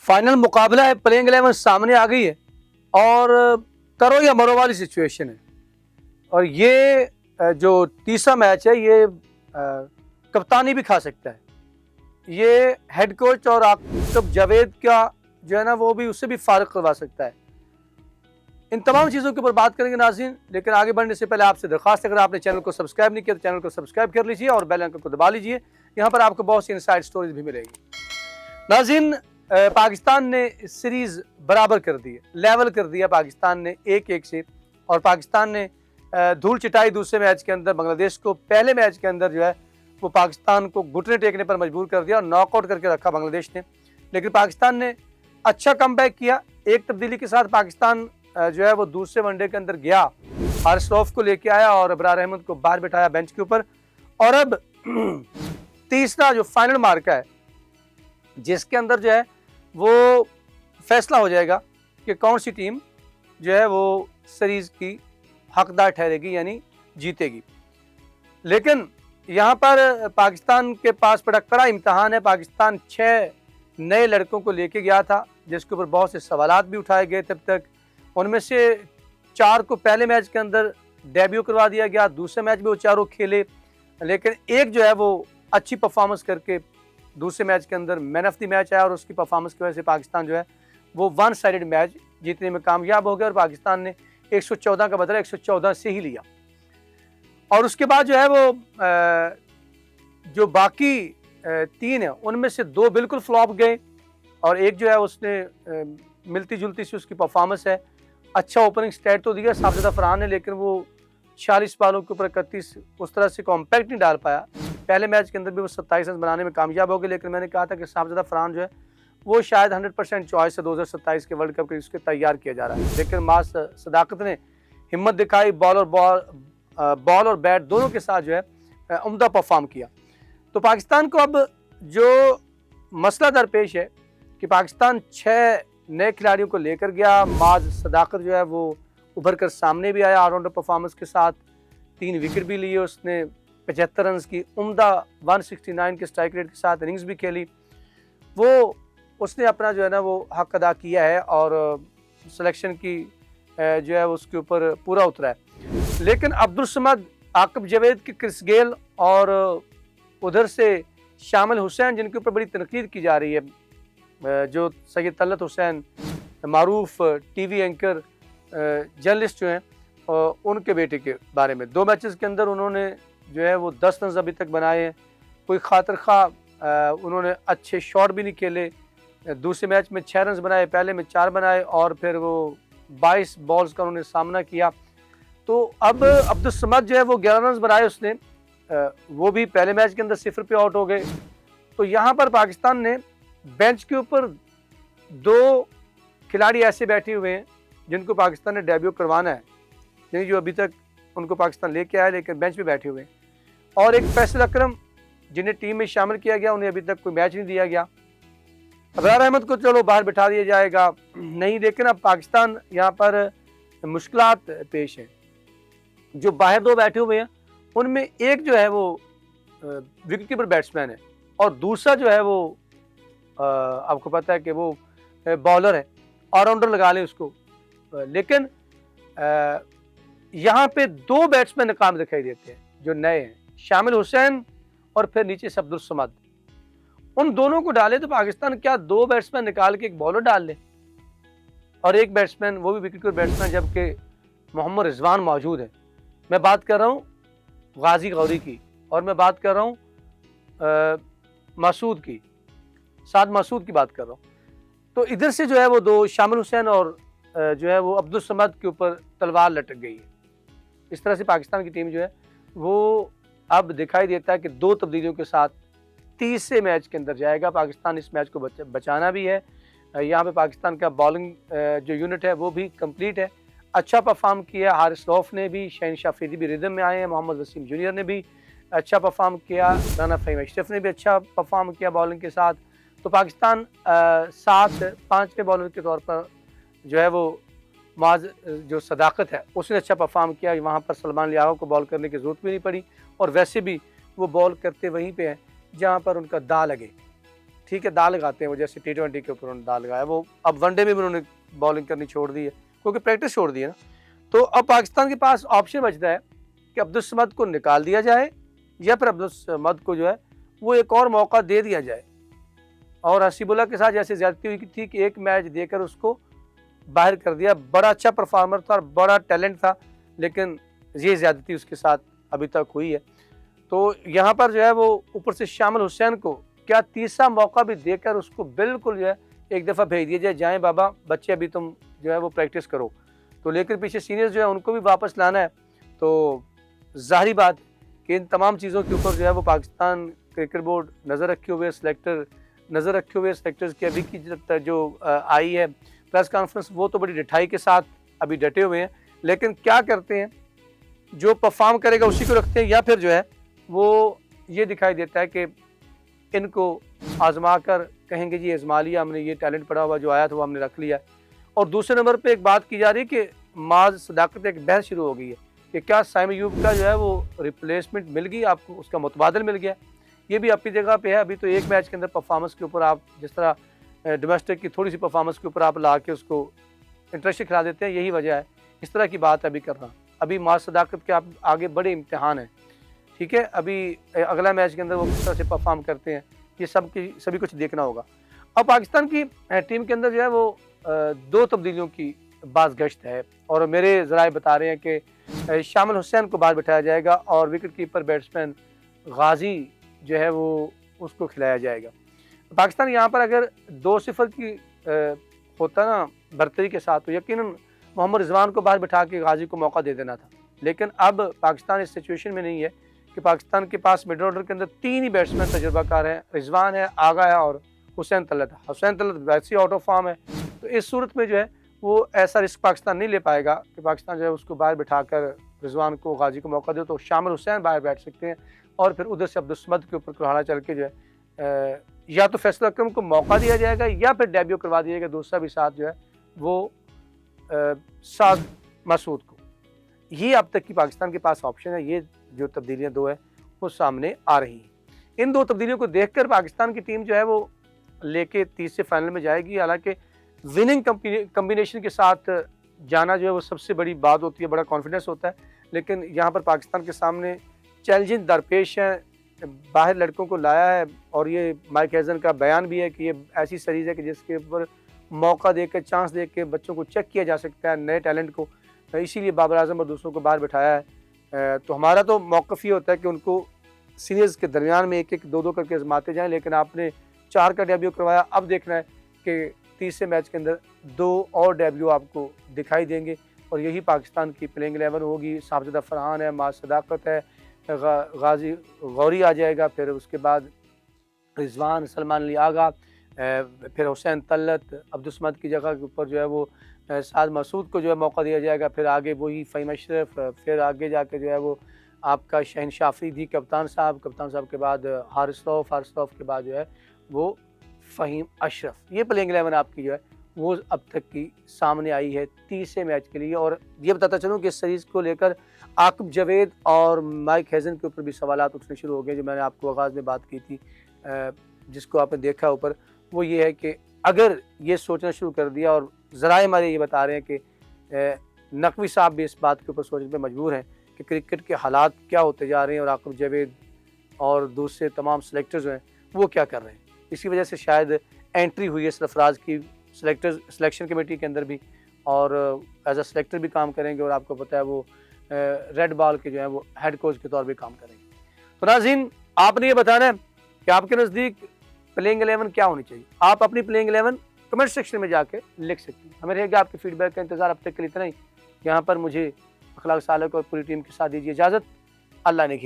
Final मुकाबला है, playing 11 सामने आ गई है और करो या मरो वाली सिचुएशन है। और ये जो तीसरा मैच है ये कप्तानी भी खा सकता है। ये हेड कोच और आकिब जावेद का जो है ना वो भी उससे भी फारिग करवा सकता है। इन तमाम चीज़ों के ऊपर बात करेंगे नाज़रीन, लेकिन आगे बढ़ने से पहले आपसे दरख्वास्त है, अगर आपने चैनल को सब्सक्राइब नहीं किया तो चैनल को सब्सक्राइब कर लीजिए और बेल आइकन को दबा लीजिए। यहाँ पर आपको बहुत सी इनसाइड स्टोरीज भी मिलेगी। नाज़रीन, पाकिस्तान ने सीरीज़ बराबर कर दी है, लेवल कर दिया पाकिस्तान ने 1-1 से, और पाकिस्तान ने धूल चिटाई दूसरे मैच के अंदर बांग्लादेश को। पहले मैच के अंदर जो है वो पाकिस्तान को घुटने टेकने पर मजबूर कर दिया और नॉकआउट करके रखा बांग्लादेश ने। लेकिन पाकिस्तान ने अच्छा कमबैक किया। एक तब्दीली के साथ पाकिस्तान जो है वो दूसरे वनडे के अंदर गया, हारिस रऊफ को लेके आया और अबरार अहमद को बाहर बिठाया बेंच के ऊपर। और अब तीसरा जो फाइनल मार्का है जिसके अंदर जो है वो फैसला हो जाएगा कि कौन सी टीम जो है वो सीरीज की हकदार ठहरेगी, यानी जीतेगी। लेकिन यहाँ पर पाकिस्तान के पास बड़ा कड़ा इम्तहान है। पाकिस्तान 6 नए लड़कों को लेके गया था जिसके ऊपर बहुत से सवालात भी उठाए गए तब तक। उनमें से 4 को पहले मैच के अंदर डेब्यू करवा दिया गया, दूसरे मैच में वो चारों खेले, लेकिन एक जो है वो अच्छी परफॉर्मेंस करके दूसरे मैच के अंदर मैन ऑफ द मैच आया और उसकी परफॉर्मेंस की वजह से पाकिस्तान जो है वो वन साइडेड मैच जीतने में कामयाब हो गया और पाकिस्तान ने 114 का बदला 114 से ही लिया। और उसके बाद जो है वो जो बाकी 3 है उनमें से 2 बिल्कुल फ्लॉप गए और एक जो है उसने मिलती जुलती सी उसकी परफॉर्मेंस है। अच्छा ओपनिंग स्टैट तो दिया साजिद फरहान ने, लेकिन वो 46 बालों के ऊपर 31 उस तरह से कॉम्पैक्ट नहीं डाल पाया। पहले मैच के अंदर भी वो 27 रन बनाने में कामयाब हो गए, लेकिन मैंने कहा था कि साजिद फरहान जो है वो शायद 100% चॉइस है 2027 के वर्ल्ड कप के उसके तैयार किया जा रहा है। लेकिन मास सदाकत ने हिम्मत दिखाई, बॉल और बैट दोनों के साथ जो है उम्दा परफॉर्म किया। तो पाकिस्तान को अब जो मसला दरपेश है कि पाकिस्तान 6 नए खिलाड़ियों को लेकर गया। माज सदाकत जो है वो उभर कर सामने भी आया ऑलराउंडर परफॉर्मेंस के साथ, 3 विकेट भी लिए उसने, 75 रन की उम्दा 169 के स्ट्राइक रेट के साथ इनिंग्स भी खेली। वो उसने अपना जो है ना वो हक अदा किया है और सिलेक्शन की जो है उसके ऊपर पूरा उतरा है। लेकिन अब्दुल समद, आकिब जावेद की क्रिस गेल और उधर से शामिल हुसैन जिनके ऊपर बड़ी तनकीद की जा रही है, जो सैयद तलत हुसैन मारूफ टीवी एंकर जर्नलिस्ट जो हैं उनके बेटे के बारे में, 2 मैचेस के अंदर उन्होंने जो है वो 10 रन अभी तक बनाए हैं। कोई खातिर खा उन्होंने अच्छे शॉट भी नहीं खेले। दूसरे मैच में 6 रन बनाए, पहले में 4 बनाए और फिर वो 22 बॉल्स का उन्होंने सामना किया। तो अब अब्दुल समद जो है वो 11 रन बनाए उसने, वो भी पहले मैच के अंदर 0 पे आउट हो गए। तो यहाँ पर पाकिस्तान ने बेंच के ऊपर 2 खिलाड़ी ऐसे बैठे हुए हैं जिनको पाकिस्तान ने डेब्यू करवाना है, यानी जो अभी तक उनको पाकिस्तान लेके आया लेकिन बेंच पे बैठे हुए हैं, और एक फैसल अकरम जिन्हें टीम में शामिल किया गया, उन्हें अभी तक कोई मैच नहीं दिया गया। अबरार अहमद को चलो बाहर बिठा दिया जाएगा नहीं, लेकिन अब पाकिस्तान यहाँ पर मुश्किलात पेश है। जो बाहर 2 बैठे हुए हैं उनमें एक जो है वो विकेट कीपर बैट्समैन है और दूसरा जो है वो आपको पता है कि वो बॉलर है, ऑलराउंडर लगा ले उसको। लेकिन यहाँ पे 2 बैट्समैन नाकाम दिखाई देते हैं जो नए हैं, शामिल हुसैन और फिर नीचे से अब्दुल समद। उन दोनों को डाले तो पाकिस्तान क्या 2 बैट्समैन निकाल के एक बॉलर डाल ले और एक बैट्समैन, वो भी विकेट कीपर बैट्समैन, जबकि मोहम्मद रिजवान मौजूद है। मैं बात कर रहा हूँ गाजी गौरी की और मैं बात कर रहा हूँ मासूद की, साद मासूद की बात कर रहा हूँ। तो इधर से जो है वो 2 शामिल हुसैन और जो है वो अब्दुल समद के ऊपर तलवार लटक गई है। इस तरह से पाकिस्तान की टीम जो है वो अब दिखाई देता है कि 2 तब्दीलियों के साथ तीसरे मैच के अंदर जाएगा। पाकिस्तान इस मैच को बचाना भी है। यहाँ पे पाकिस्तान का बॉलिंग जो यूनिट है वो भी कंप्लीट है, अच्छा परफॉर्म किया। हारिस रऊफ ने भी, शहनशाह अफरीदी भी रिदम में आए हैं, मोहम्मद वसीम जूनियर ने भी अच्छा परफॉर्म किया, राना फ़हीम अशरफ ने भी अच्छा परफॉर्म किया बॉलिंग के साथ। तो पाकिस्तान 5वें बॉलर के तौर पर जो है वो माज जो सदाकत है उसने अच्छा परफॉर्म किया। वहाँ पर सलमान लियाओ को बॉल करने की ज़रूरत भी नहीं पड़ी और वैसे भी वो बॉल करते वहीं पे हैं जहाँ पर उनका दांव लगे। ठीक है, दाल लगाते हैं वो, जैसे T20 के ऊपर उन्होंने दाल लगाया, वो अब वनडे में भी उन्होंने बॉलिंग करनी छोड़ दी है क्योंकि प्रैक्टिस छोड़ दी है ना। तो अब पाकिस्तान के पास ऑप्शन बचता है कि अब्दुल समद को निकाल दिया जाए या फिर अब्दुल समद को जो है वो एक और मौका दे दिया जाए। और हसीबुल्ला के साथ जैसे ज्यादती हुई थी कि एक मैच देकर उसको बाहर कर दिया, बड़ा अच्छा परफॉर्मर था और बड़ा टैलेंट था, लेकिन ये ज्यादती उसके साथ अभी तक हुई है। तो यहाँ पर जो है वो ऊपर से शामिल हुसैन को क्या तीसरा मौका भी देकर उसको बिल्कुल जो है एक दफ़ा भेज दिया जाए, जाएँ बाबा बच्चे अभी तुम जो है वो प्रैक्टिस करो। तो लेकिन पीछे सीनियर्स जो है उनको भी वापस लाना है। तो ज़ाहिरी बात कि इन तमाम चीज़ों के ऊपर जो है वो पाकिस्तान क्रिकेट बोर्ड नज़र रखे हुए, सेलेक्टर्स की अभी की जो आई है प्रेस कॉन्फ्रेंस, वो तो बड़ी ढिठाई के साथ अभी डटे हुए हैं। लेकिन क्या करते हैं, जो परफॉर्म करेगा उसी को रखते हैं, या फिर जो है वो ये दिखाई देता है कि इनको आजमा कर कहेंगे जी आजमा लिया हमने, ये टैलेंट पड़ा हुआ जो आया था वो हमने रख लिया। और दूसरे नंबर पे एक बात की जा रही है कि माज सदाकत एक बहस शुरू हो गई है कि क्या साइम अयूब का जो है वो रिप्लेसमेंट मिल गई, आपको उसका मुतबादल मिल गया। ये भी अपनी जगह पे है। अभी तो एक मैच के अंदर परफॉर्मेंस के ऊपर आप जिस तरह डोमेस्टिक की थोड़ी सी परफॉर्मेंस के ऊपर आप ला के उसको इंटरेस्ट खिला देते हैं, यही वजह है। इस तरह की बात अभी कर रहा, अभी माज सदाकत के आप आगे बड़े इम्तिहान हैं, ठीक है। अभी अगला मैच के अंदर वो किस तरह से परफॉर्म करते हैं, ये सभी कुछ देखना होगा। अब पाकिस्तान की टीम के अंदर जो है वो दो तब्दीलियों की बाज़गश्त है और मेरे ज़राए बता रहे हैं कि शामिल हुसैन को बाहर बिठाया जाएगा और विकेट कीपर बैट्समैन गाजी जो है वो उसको खिलाया जाएगा। पाकिस्तान यहाँ पर अगर 2-0 की होता ना बरतरी के साथ, तो यकीनन मोहम्मद रिजवान को बाहर बिठा के गाजी को मौका दे देना था। लेकिन अब पाकिस्तान इस सिचुएशन में नहीं है कि पाकिस्तान के पास मिडल ऑर्डर के अंदर 3 ही बैट्समैन तजुर्बाकार हैं, रिजवान है, आगा है और हुसैन तलत है। हुसैन तलत वैसे ही आउट ऑफ फॉर्म है, तो इस सूरत में जो है वो ऐसा रिस्क पाकिस्तान नहीं ले पाएगा कि पाकिस्तान जो है उसको बाहर बिठाकर रिजवान को गाजी को मौका दे। तो शामिल हुसैन बाहर बैठ सकते हैं और फिर उधर से अब्दुल समद के ऊपर कुल्हाड़ा चल के जो है या तो फैसल अकरम को मौका दिया जाएगा या फिर डेब्यू करवा दिया जाएगा दूसरा भी साथ जो है वो साद मसूद को। ये अब तक की पाकिस्तान के पास ऑप्शन है। ये जो तब्दीलियाँ दो है वो सामने आ रही हैं। इन दो तब्दीलियों को देखकर पाकिस्तान की टीम जो है वो लेके तीसरे फाइनल में जाएगी। हालांकि विनिंग कम्बिनेशन के साथ जाना जो है वो सबसे बड़ी बात होती है, बड़ा कॉन्फिडेंस होता है। लेकिन यहाँ पर पाकिस्तान के सामने चैलेंजिंग दरपेश हैं, बाहर लड़कों को लाया है और ये माइक हैजन का बयान भी है कि ये ऐसी सीरीज़ है कि जिसके ऊपर मौका देकर चांस दे के बच्चों को चेक किया जा सकता है, नए टैलेंट को। इसीलिए बाबर आजम और दूसरों को बाहर बिठाया है। तो हमारा तो मौक़िफ़ ये होता है कि उनको सीनियर्स के दरमियान में 1-1, 2-2 करके आजमाते जाएं। लेकिन आपने 4 का डेब्यू करवाया, अब देखना है कि तीसरे मैच के अंदर 2 और डेब्यू आपको दिखाई देंगे और यही पाकिस्तान की प्लेइंग 11 होगी। साबज़दा फरहान है, माज सदाकत है, गाजी गौरी आ जाएगा, फिर उसके बाद रिजवान, सलमान अली आगा, फिर हुसैन तलत, अब्दुल समद की जगह के ऊपर जो है वो साद मसूद को जो है मौका दिया जाएगा। फिर आगे वही फ़हीम अशरफ, फिर आगे जाके जो है वो आपका शहनशाह अफरीदी कप्तान साहब के बाद हारिस रऊफ़ के बाद जो है वो फ़हीम अशरफ। ये प्लेइंग 11 आपकी जो है वो अब तक की सामने आई है तीसरे मैच के लिए। और ये बताता चलूँ कि इस सीरीज़ को लेकर आकिब जावेद और माइक हैजन के ऊपर भी सवालात उठने शुरू हो गए, जो मैंने आपको आगाज़ में बात की थी, जिसको आपने देखा ऊपर। वो ये है कि अगर ये सोचना शुरू कर दिया, और ज़राए हमारे ये बता रहे हैं कि नकवी साहब भी इस बात के ऊपर सोचने पर मजबूर हैं कि क्रिकेट के हालात क्या होते जा रहे हैं और आकिब जावेद और दूसरे तमाम सेलेक्टर्स हैं वो क्या कर रहे हैं। इसी वजह से शायद एंट्री हुई है सरफराज की सिलेक्शन कमेटी के अंदर भी, और एज अ सेलेक्टर भी काम करेंगे और आपको पता है वो रेड बॉल के जो है वो हेड कोच के तौर पर काम करेंगे। तो नाज़रीन, आपने ये बताना है कि आपके नज़दीक प्लेइंग 11 क्या होनी चाहिए। आप अपनी प्लेइंग 11 कमेंट सेक्शन में जाके लिख सकती हैं। हमें रहेगा आपके फीडबैक का इंतज़ार। अब तक के लिए इतना ही। यहाँ पर मुझे अखलाक सालक और पूरी टीम के साथ दीजिए इजाज़त। अल्लाह ने